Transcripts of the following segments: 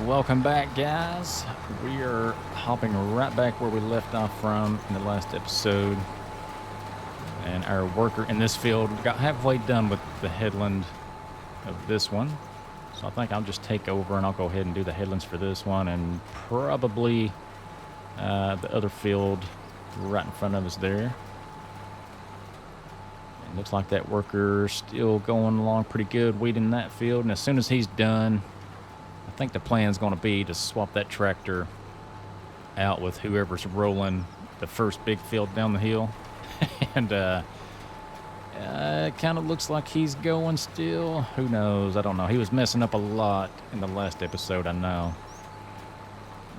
Welcome back, guys. We are hopping right back where we left off from in the last episode. And our worker in this field got halfway done with the headland of this one. So I think I'll just take over and I'll go ahead and do the headlands for this one and probably the other field right in front of us there. It looks like that worker's still going along pretty good weeding that field. And as soon as he's done, I think the plan's going to be to swap that tractor out with whoever's rolling the first big field down the hill. And it kind of looks like he's going still. Who knows? I don't know. He was messing up a lot in the last episode, I know.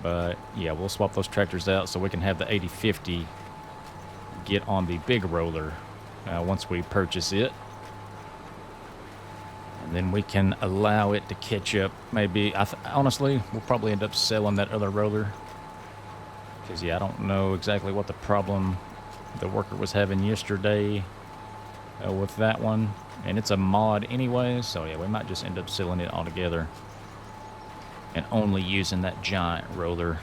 But yeah, we'll swap those tractors out so we can have the 8050 get on the big roller once we purchase it. And then we can allow it to catch up. Maybe, honestly, we'll probably end up selling that other roller. Because, yeah, I don't know exactly what the problem the worker was having yesterday with that one. And it's a mod anyway, so yeah, we might just end up selling it altogether. And only using that giant roller.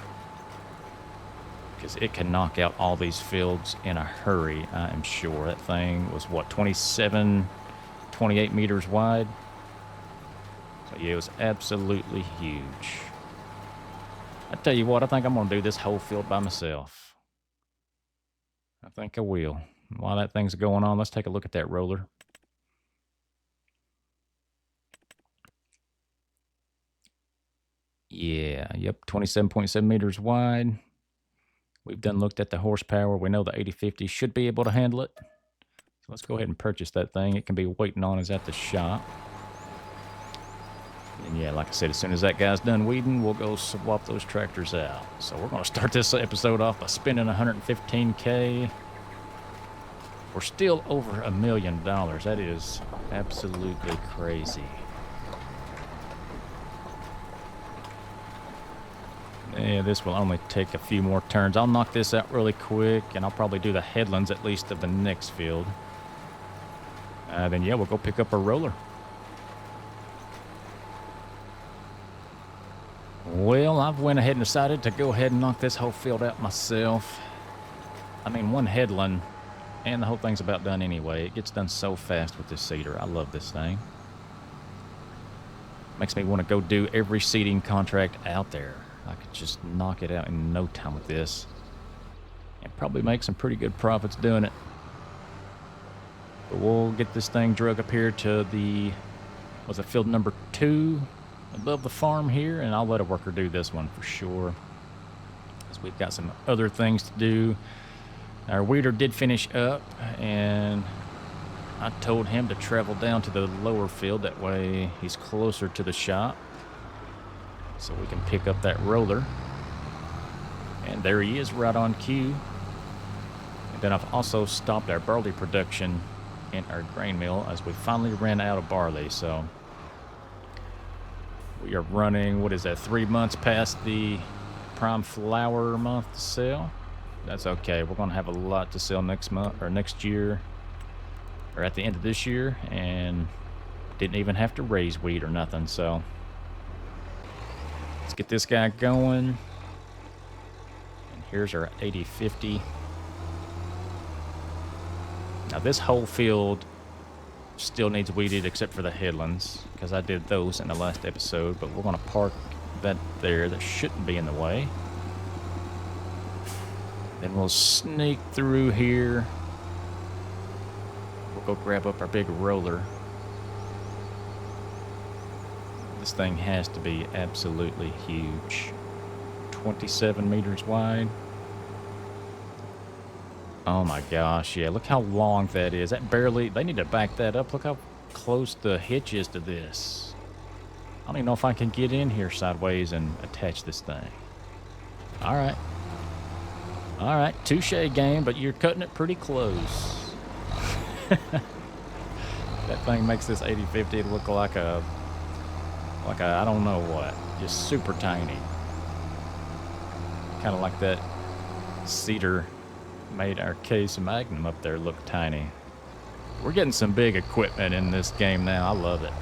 Because it can knock out all these fields in a hurry, I am sure. That thing was, what, 28 meters wide? So yeah, it was absolutely huge. I tell you what, I think I'm going to do this whole field by myself. I think I will. While that thing's going on, let's take a look at that roller. Yeah, yep, 27.7 meters wide. We've done looked at the horsepower. We know the 8050 should be able to handle it. So let's go ahead and purchase that thing. It can be waiting on us at the shop. And yeah, like I said, as soon as that guy's done weeding, we'll go swap those tractors out. So we're going to start this episode off by spending $115K. We're still over $1 million. That is absolutely crazy. Yeah, this will only take a few more turns. I'll knock this out really quick, and I'll probably do the headlands at least of the next field. Then, yeah, we'll go pick up a roller. Well, I've went ahead and decided to go ahead and knock this whole field out myself. I mean, one headland, and the whole thing's about done anyway. It gets done so fast with this seeder. I love this thing. Makes me want to go do every seeding contract out there. I could just knock it out in no time with this. And probably make some pretty good profits doing it. But we'll get this thing drug up here to the, was it field number 2 above the farm here? And I'll let a worker do this one for sure. Because we've got some other things to do. Our weeder did finish up, and I told him to travel down to the lower field. That way he's closer to the shop. So we can pick up that roller. And there he is, right on cue. And then I've also stopped our barley production in our grain mill as we finally ran out of barley. So we are running, what is that, 3 months past the prime flour month to sell. That's okay. We're going to have a lot to sell next month or next year, or at the end of this year, and didn't even have to raise wheat or nothing. So let's get this guy going. And here's our 8050. Now this whole field still needs weeded except for the headlands, because I did those in the last episode. But we're going to park that there. That shouldn't be in the way. Then we'll sneak through here. We'll go grab up our big roller. This thing has to be absolutely huge. 27 meters wide. Oh my gosh, yeah, look how long that is. That barely, they need to back that up. Look how close the hitch is to this. I don't even know if I can get in here sideways and attach this thing. All right. All right, touche game, but you're cutting it pretty close. That thing makes this 8050 look like a, I don't know what, just super tiny. Kind of like that cedar made our Case Magnum up there look tiny. We're getting some big equipment in this game now. I love it.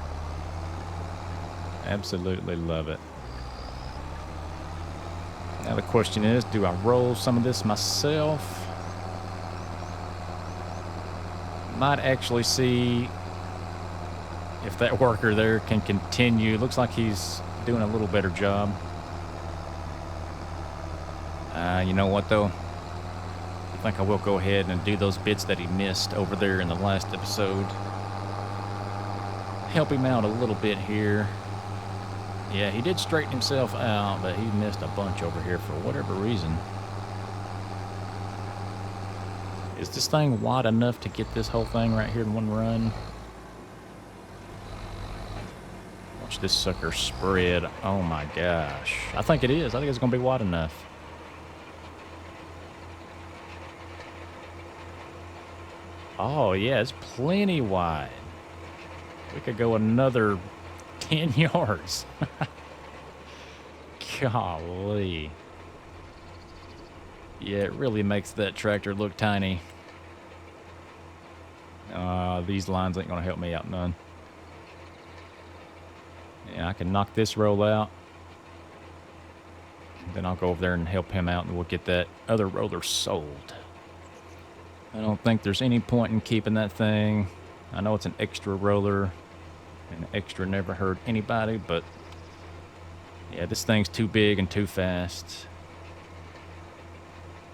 Absolutely love it. Now the question is, do I roll some of this myself? Might actually see if that worker there can continue. Looks like he's doing a little better job. You know what, though? I think I will go ahead and do those bits that he missed over there in the last episode. Help him out a little bit here. Yeah, he did straighten himself out, but he missed a bunch over here for whatever reason. Is this thing wide enough to get this whole thing right here in one run? Watch this sucker spread. Oh my gosh. I think it is. I think it's going to be wide enough. Oh, yeah, it's plenty wide. We could go another 10 yards. Golly. Yeah, it really makes that tractor look tiny. These lines ain't going to help me out none. Yeah, I can knock this roll out. Then I'll go over there and help him out, and we'll get that other roller sold. I don't think there's any point in keeping that thing. I know it's an extra roller, and extra never hurt anybody, but yeah, this thing's too big and too fast.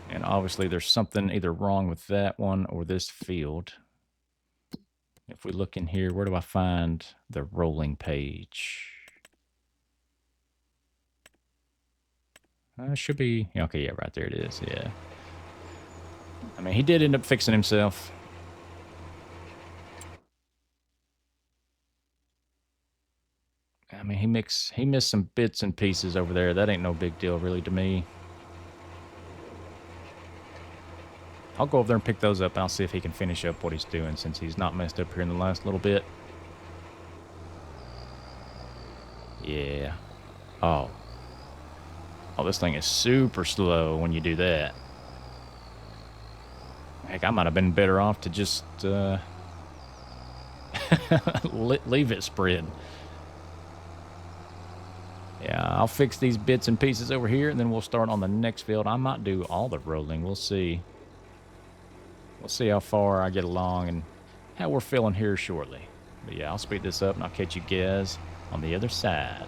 And obviously there's something either wrong with that one or this field. If we look in here, where do I find the rolling page? Should be, okay, yeah, right there it is, yeah. I mean, he did end up fixing himself. I mean, he missed some bits and pieces over there. That ain't no big deal really to me. I'll go over there and pick those up, and I'll see if he can finish up what he's doing since he's not messed up here in the last little bit. Yeah. Oh, this thing is super slow when you do that. Heck, I might have been better off to just leave it spread. Yeah, I'll fix these bits and pieces over here, and then we'll start on the next field. I might do all the rolling. We'll see. We'll see how far I get along and how we're feeling here shortly. But yeah, I'll speed this up, and I'll catch you guys on the other side.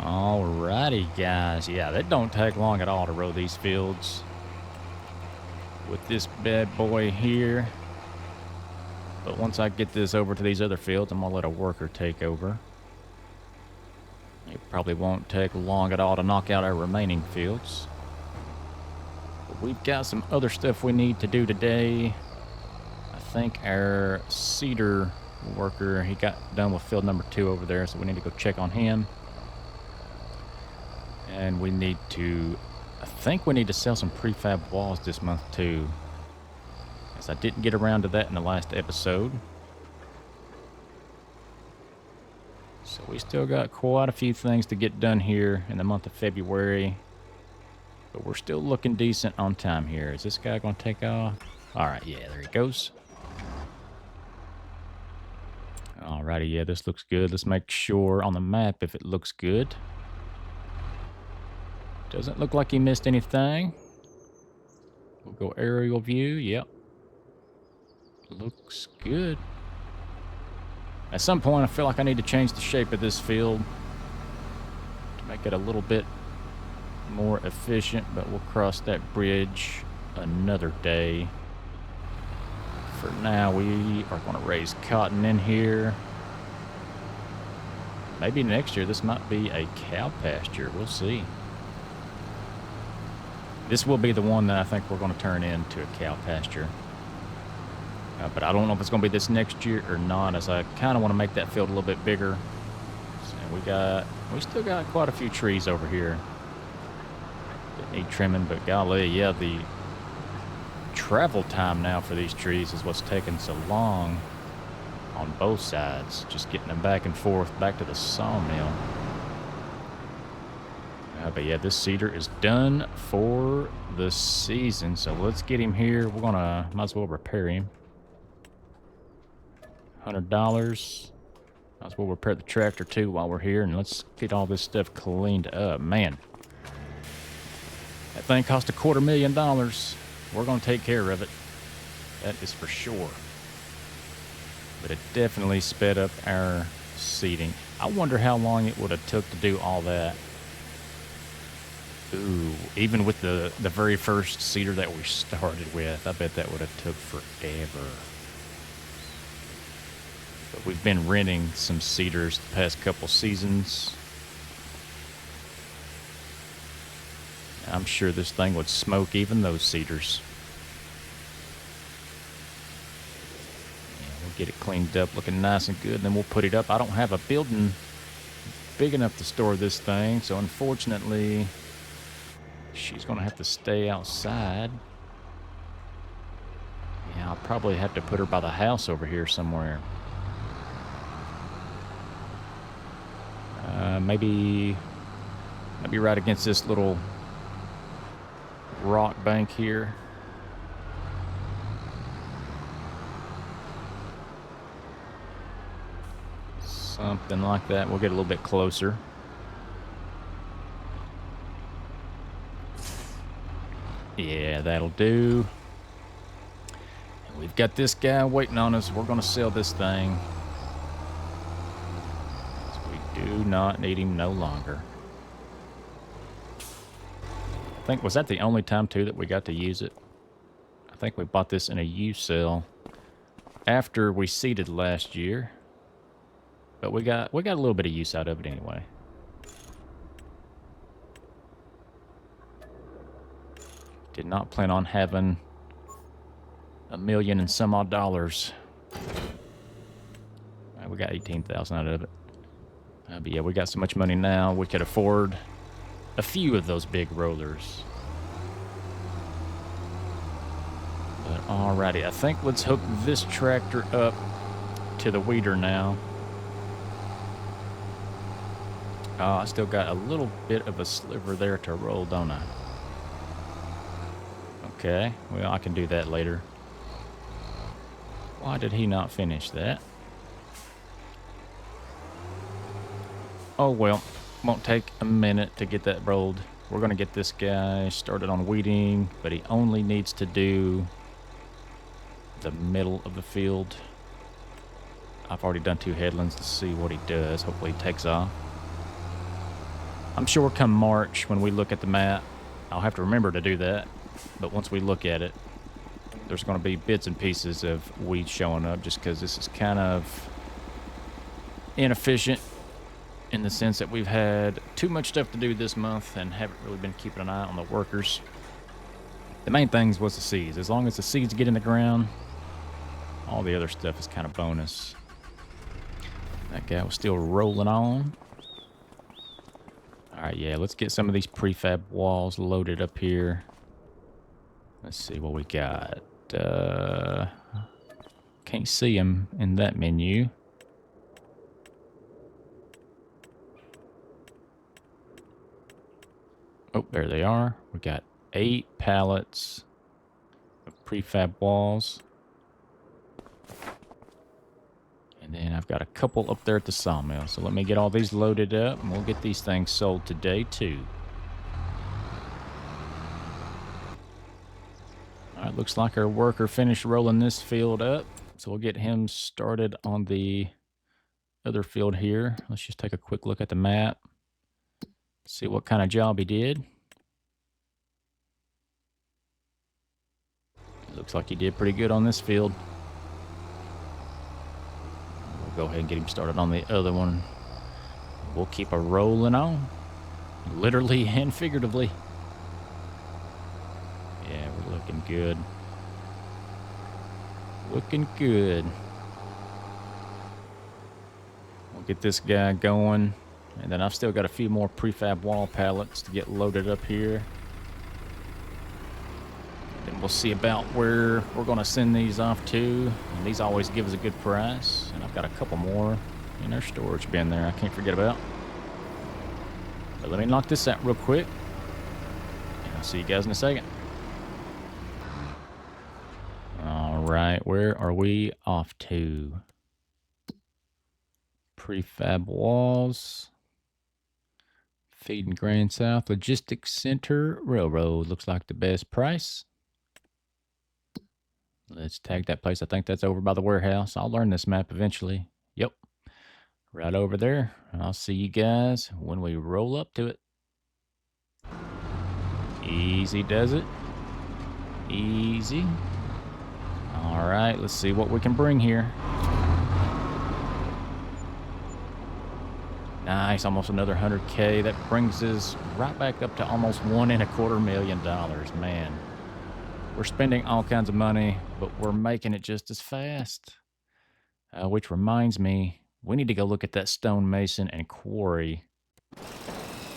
Alrighty, guys. Yeah, that don't take long at all to row these fields with this bad boy here. But once I get this over to these other fields, I'm going to let a worker take over. It probably won't take long at all to knock out our remaining fields. But we've got some other stuff we need to do today. I think our cedar worker, he got done with field number 2 over there, so we need to go check on him. And we need to, I think we need to sell some prefab walls this month too, as I didn't get around to that in the last episode. So we still got quite a few things to get done here in the month of February, but we're still looking decent on time here. Is this guy going to take off? All right, yeah, there he goes. Alrighty, yeah, this looks good. Let's make sure on the map if it looks good. Doesn't look like he missed anything. We'll go aerial view. Yep. Looks good. At some point, I feel like I need to change the shape of this field to make it a little bit more efficient, but we'll cross that bridge another day. For now, we are going to raise cotton in here. Maybe next year this might be a cow pasture. We'll see. This will be the one that I think we're going to turn into a cow pasture. But I don't know if it's going to be this next year or not, as I kind of want to make that field a little bit bigger. So we still got quite a few trees over here that need trimming, but golly, yeah, the travel time now for these trees is what's taking so long on both sides. Just getting them back and forth back to the sawmill. But yeah, this cedar is done for the season, so let's get him here. We're gonna, might as well repair him. $100. Might as well repair the tractor too while we're here, and let's get all this stuff cleaned up. Man, that thing cost $250,000. We're gonna take care of it. That is for sure. But it definitely sped up our seeding. I wonder how long it would have took to do all that. Ooh, even with the very first cedar that we started with, I bet that would have took forever. But we've been renting some cedars the past couple seasons. I'm sure this thing would smoke even those cedars. Yeah, we'll get it cleaned up, looking nice and good, and then we'll put it up. I don't have a building big enough to store this thing, so unfortunately she's going to have to stay outside. Yeah, I'll probably have to put her by the house over here somewhere. Maybe right against this little rock bank here. Something like that. We'll get a little bit closer. Yeah, that'll do. And we've got this guy waiting on us. We're going to sell this thing. We do not need him no longer. I think, was that the only time too that we got to use it? I think we bought this in a used sale after we seeded last year. But we got a little bit of use out of it anyway. Did not plan on having $1 million and some odd dollars. We got 18,000 out of it. But yeah, we got so much money now we could afford a few of those big rollers. But alrighty, I think let's hook this tractor up to the weeder now. Oh, I still got a little bit of a sliver there to roll, don't I? Okay, well, I can do that later. Why did he not finish that? Oh, well, won't take a minute to get that rolled. We're going to get this guy started on weeding, but he only needs to do the middle of the field. I've already done 2 headlands to see what he does. Hopefully he takes off. I'm sure come March, when we look at the map, I'll have to remember to do that. But once we look at it, there's going to be bits and pieces of weeds showing up just because this is kind of inefficient in the sense that we've had too much stuff to do this month and haven't really been keeping an eye on the workers. The main things was the seeds. As long as the seeds get in the ground, all the other stuff is kind of bonus. That guy was still rolling on. All right, yeah, let's get some of these prefab walls loaded up here. Let's see what we got. Can't see them in that menu. Oh, there they are. We got 8 pallets of prefab walls. And then I've got a couple up there at the sawmill. So let me get all these loaded up and we'll get these things sold today too. All right, looks like our worker finished rolling this field up. So we'll get him started on the other field here. Let's just take a quick look at the map. See what kind of job he did. Looks like he did pretty good on this field. We'll go ahead and get him started on the other one. We'll keep a rolling on. Literally and figuratively. Yeah, we're looking good. Looking good. We'll get this guy going. And then I've still got a few more prefab wall pallets to get loaded up here. Then we'll see about where we're going to send these off to. And these always give us a good price. And I've got a couple more in our storage bin there I can't forget about. But let me knock this out real quick. And I'll see you guys in a second. All right, where are we off to? Prefab walls. Feed and Grain South Logistics Center Railroad. Looks like the best price. Let's tag that place. I think that's over by the warehouse. I'll learn this map eventually. Yep. Right over there. I'll see you guys when we roll up to it. Easy does it. Easy. All right, let's see what we can bring here. Nice, almost another 100K. That brings us right back up to almost $1.25 million, man. We're spending all kinds of money, but we're making it just as fast. Which reminds me, we need to go look at that stonemason and quarry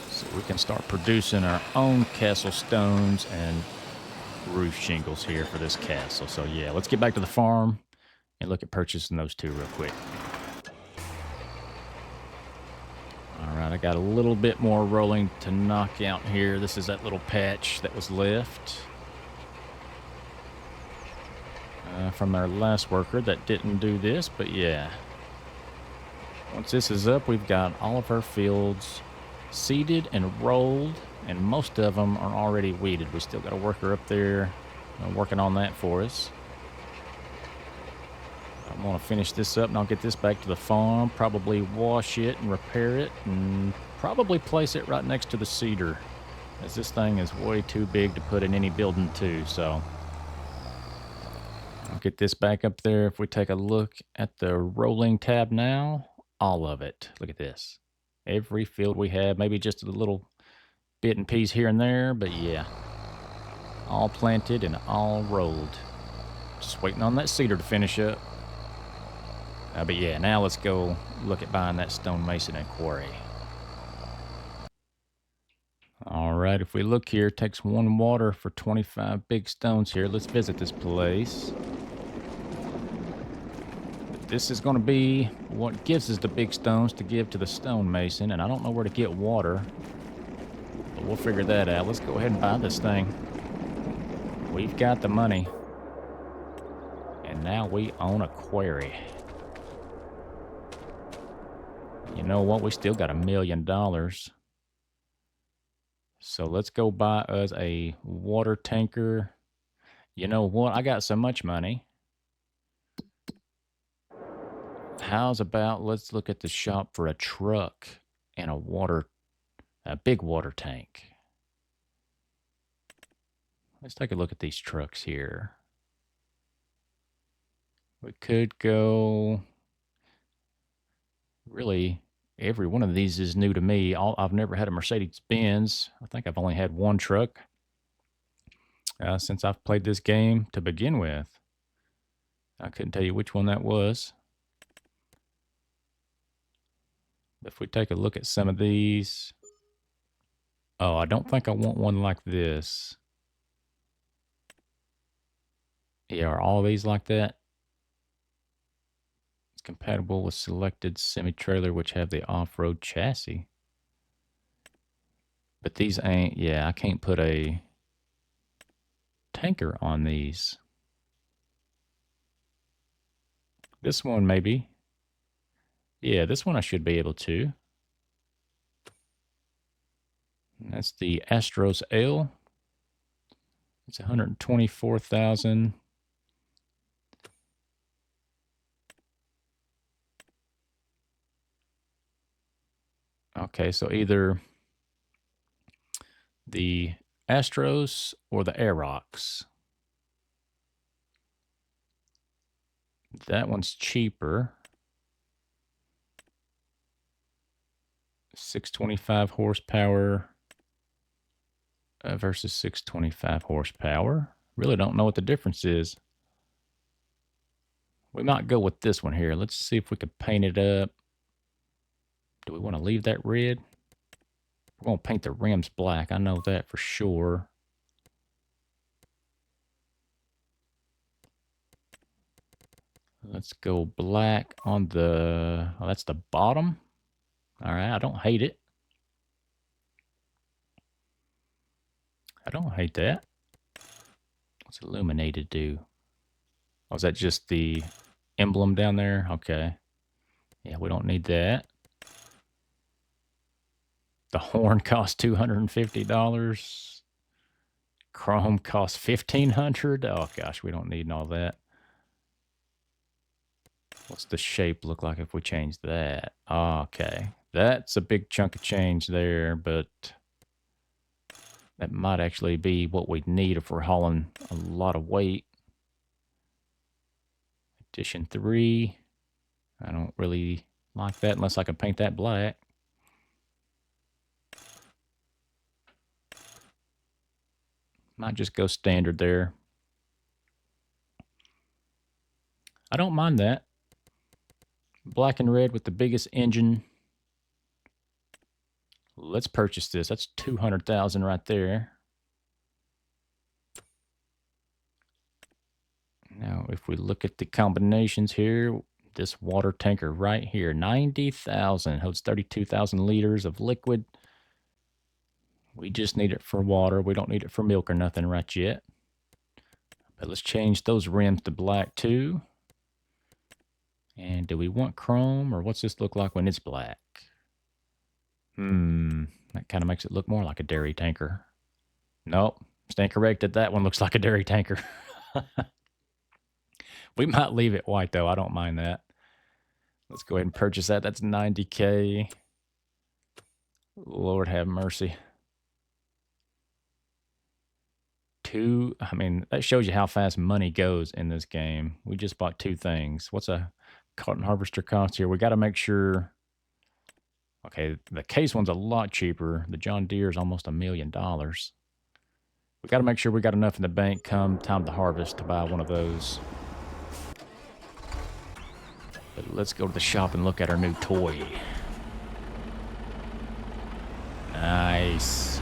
so we can start producing our own castle stones and roof shingles here for this castle. So yeah, let's get back to the farm and look at purchasing those two real quick. All right, I got a little bit more rolling to knock out here. This is that little patch that was left from our last worker that didn't do this, but yeah. Once this is up, we've got all of our fields seeded and rolled, and most of them are already weeded. We still got a worker up there working on that for us. I'm going to finish this up and I'll get this back to the farm, probably wash it and repair it, and probably place it right next to the cedar, as this thing is way too big to put in any building too. So I'll get this back up there. If we take a look at the rolling tab now, all of it. Look at this. Every field we have, maybe just a little bit and piece here and there, but yeah, all planted and all rolled. Just waiting on that cedar to finish up. But yeah, now let's go look at buying that stonemason and quarry. All right, if we look here, it takes 1 water for 25 big stones here. Let's visit this place. this is going to be what gives us the big stones to give to the stonemason, and I don't know where to get water, but we'll figure that out. Let's go ahead and buy this thing. We've got the money, and now we own a quarry. You know what? We still got $1 million. So let's go buy us a water tanker. You know what? I got so much money. How's about let's look at the shop for a truck and a big water tank. Let's take a look at these trucks here. We could go, really, every one of these is new to me. I've never had a Mercedes-Benz. I think I've only had one truck since I've played this game to begin with. I couldn't tell you which one that was. If we take a look at some of these. Oh, I don't think I want one like this. Yeah, are all these like that? It's compatible with selected semi-trailer which have the off-road chassis. But these ain't, yeah, I can't put a tanker on these. This one maybe. Yeah, this one I should be able to. That's the Astros L. It's 124,000. Okay, so either the Astros or the Aerox. That one's cheaper. 625 horsepower versus 625 horsepower. Really don't know what the difference is. We might go with this one here. Let's see if we can paint it up. Do we want to leave that red? We're going to paint the rims black. I know that for sure. Let's go black on the... Oh, that's the bottom. All right, I don't hate it. I don't hate that. What's illuminated do? Oh, is that just the emblem down there? Okay. Yeah, we don't need that. The horn costs $250. Chrome costs $1,500. Oh gosh, we don't need all that. What's the shape look like if we change that? Okay, that's a big chunk of change there, but that might actually be what we need if we're hauling a lot of weight. Edition 3. I don't really like that unless I can paint that black. Might just go standard there. I don't mind that. Black and red with the biggest engine. Let's purchase this. That's $200,000 right there. Now, if we look at the combinations here, this water tanker right here, 90,000, holds 32,000 liters of liquid. We just need it for water. We don't need it for milk or nothing right yet. But let's change those rims to black too. And do we want chrome, or what's this look like when it's black? That kind of makes it look more like a dairy tanker. Nope, stand corrected. That one looks like a dairy tanker. We might leave it white though. I don't mind that. Let's go ahead and purchase that. That's $90K. Lord have mercy. I mean, that shows you how fast money goes in this game. We just bought two things. What's a cotton harvester cost here? We got to make sure. Okay, the Case one's a lot cheaper. The John Deere is almost $1 million. We got to make sure we got enough in the bank come time to harvest to buy one of those. But let's go to the shop and look at our new toy. Nice.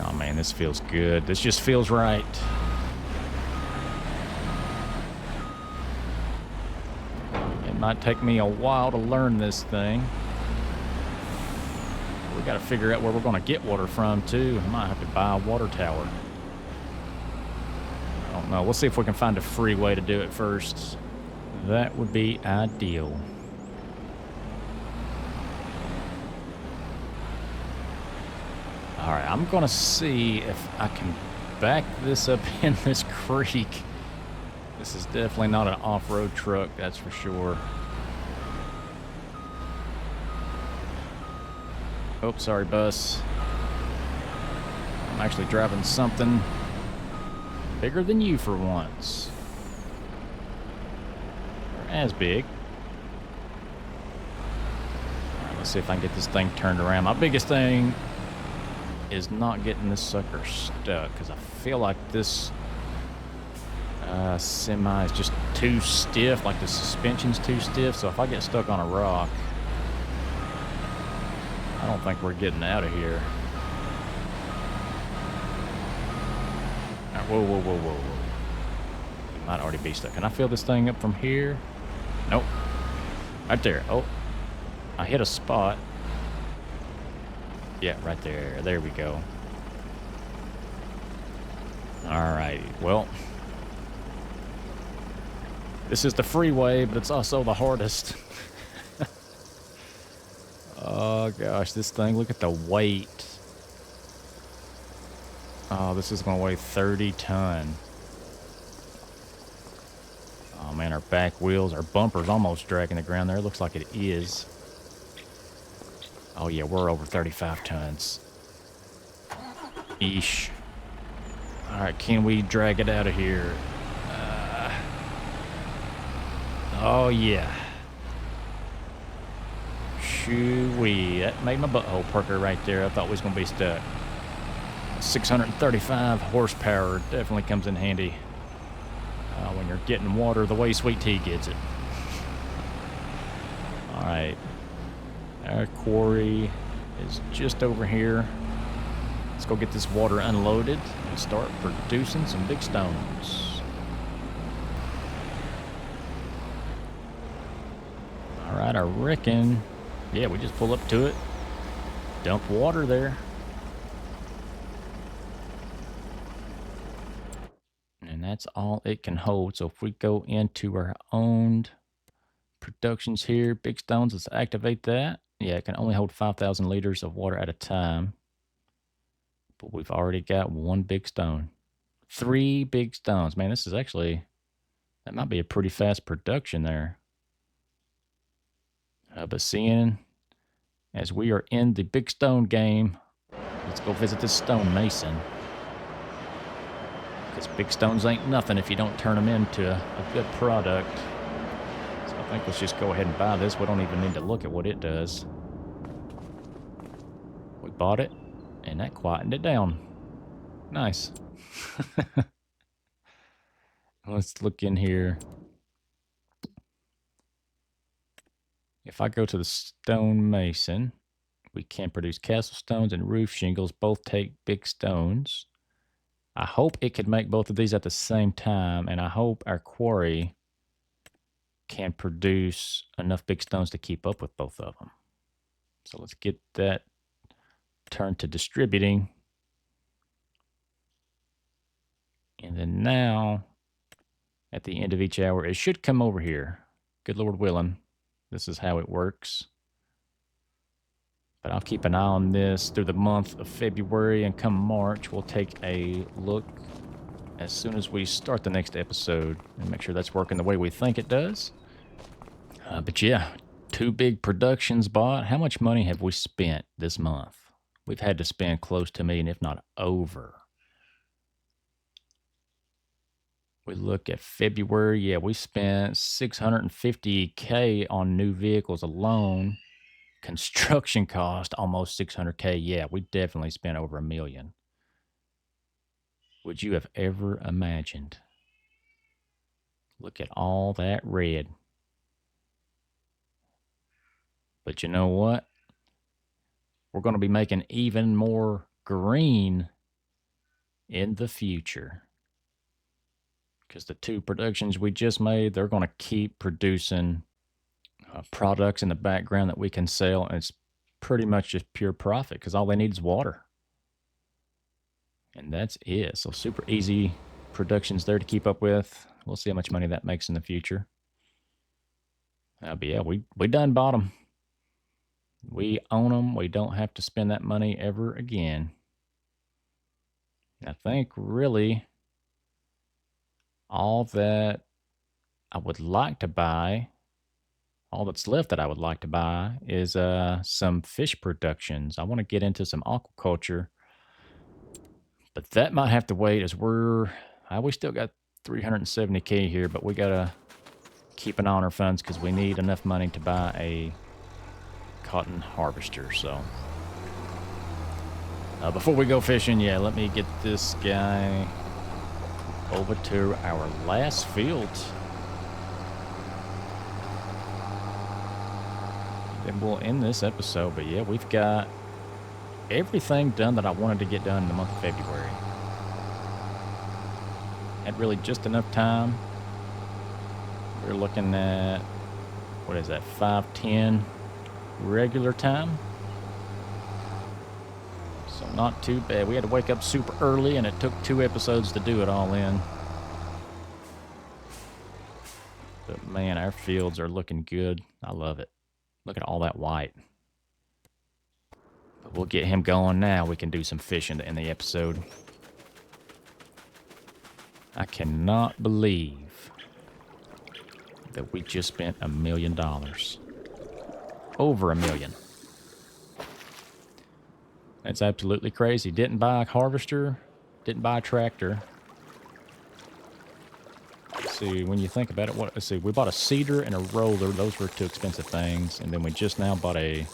Oh man, this feels good. This just feels right. It might take me a while to learn this thing. We got to figure out where we're going to get water from, too. I might have to buy a water tower. I don't know. We'll see if we can find a free way to do it first. That would be ideal. All right, I'm going to see if I can back this up in this creek. This is definitely not an off-road truck, that's for sure. Oh, sorry, bus. I'm actually driving something bigger than you for once. Or as big. All right, let's see if I can get this thing turned around. My biggest thing is not getting this sucker stuck, because I feel like this semi is just too stiff, like the suspension's too stiff. So if I get stuck on a rock, I don't think we're getting out of here. All right, whoa. It might already be stuck. Can I feel this thing up from here? Nope. Right there. Oh, I hit a spot. Yeah, right there. There we go. Alrighty. Well, this is the freeway, but it's also the hardest. Oh, gosh. This thing, look at the weight. Oh, this is going to weigh 30 ton. Oh, man, our back wheels, our bumper's almost dragging the ground there. It looks like it is. Oh, yeah, we're over 35 tons. Eesh. All right, can we drag it out of here? Oh, yeah. Shoo-wee. That made my butthole perker right there. I thought we was going to be stuck. 635 horsepower definitely comes in handy when you're getting water the way Sweet Tea gets it. All right. Our quarry is just over here. Let's go get this water unloaded and start producing some big stones. All right, I reckon, yeah, we just pull up to it, dump water there. And that's all it can hold. So if we go into our owned productions here, big stones, let's activate that. Yeah, it can only hold 5,000 liters of water at a time. But we've already got one big stone. 3 big stones. Man, this is actually, that might be a pretty fast production there. But seeing as we are in the big stone game, let's go visit this stonemason. Because big stones ain't nothing if you don't turn them into a good product. So I think let's just go ahead and buy this. We don't even need to look at what it does. We bought it, and that quietened it down. Nice. Let's look in here. If I go to the stonemason, we can produce castle stones and roof shingles. Both take big stones. I hope it could make both of these at the same time, and I hope our quarry can produce enough big stones to keep up with both of them. So let's get that turned to distributing. And then now, at the end of each hour, it should come over here. Good Lord willing. This is how it works. But I'll keep an eye on this through the month of February, and come March, we'll take a look as soon as we start the next episode and make sure that's working the way we think it does. But yeah, 2 big productions bought. How much money have we spent this month? We've had to spend close to $1 million, if not over. We look at February. Yeah, we spent $650K on new vehicles alone. Construction cost almost $600K. Yeah, we definitely spent over $1 million. Would you have ever imagined? Look at all that red. But you know what? We're going to be making even more green in the future. Because the 2 productions we just made, they're going to keep producing products in the background that we can sell, and it's pretty much just pure profit because all they need is water. And that's it. So super easy productions there to keep up with. We'll see how much money that makes in the future. But yeah, we done bought them. We own them. We don't have to spend that money ever again. And I think really all that I would like to buy, all that's left that I would like to buy is some fish productions. I want to get into some aquaculture, but that might have to wait as we still got 370K here, but we got to keep an eye on our funds because we need enough money to buy a cotton harvester. So before we go fishing, yeah, let me get this guy over to our last field. Then we'll end this episode. But yeah, we've got everything done that I wanted to get done in the month of February. Had really just enough time. We're looking at, what is that, 5:10 regular time. So not too bad. We had to wake up super early, and it took 2 episodes to do it all in. But man, our fields are looking good. I love it. Look at all that white. But we'll get him going now. We can do some fishing in the episode. I cannot believe that we just spent $1 million. Over $1 million. That's absolutely crazy. Didn't buy a harvester. Didn't buy a tractor. Let's see, when you think about it, let's see, we bought a seeder and a roller. Those were 2 expensive things. And then we just now bought a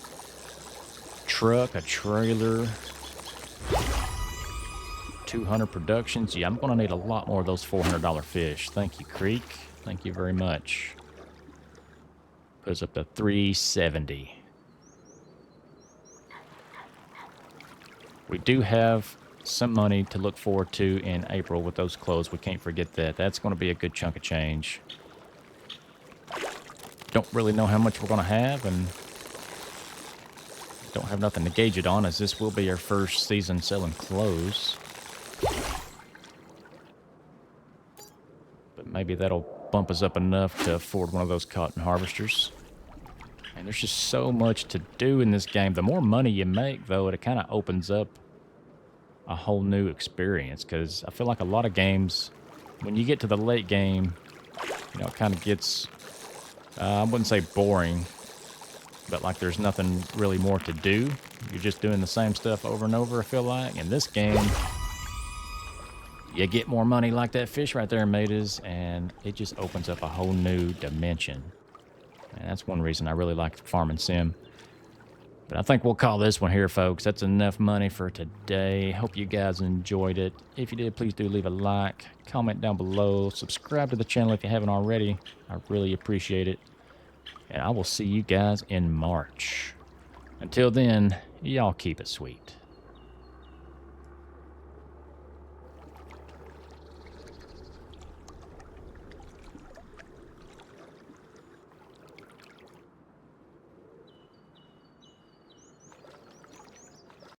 truck, a trailer, 200 productions. Yeah, I'm going to need a lot more of those $400 fish. Thank you, Creek. Thank you very much. Put us up to 370. We do have some money to look forward to in April with those clothes. We can't forget that. That's going to be a good chunk of change. Don't really know how much we're going to have, and don't have nothing to gauge it on, as this will be our first season selling clothes. But maybe that'll bump us up enough to afford one of those cotton harvesters. And there's just so much to do in this game. The more money you make, though, it kind of opens up a whole new experience, because I feel like a lot of games, when you get to the late game, you know, it kind of gets, I wouldn't say boring, but like there's nothing really more to do. You're just doing the same stuff over and over, I feel like. In this game, you get more money like that fish right there, mateys, and it just opens up a whole new dimension. And that's one reason I really like Farming Sim. But I think we'll call this one here, folks. That's enough money for today. Hope you guys enjoyed it. If you did, please do leave a like, comment down below, subscribe to the channel if you haven't already. I really appreciate it. And I will see you guys in March. Until then, y'all keep it sweet.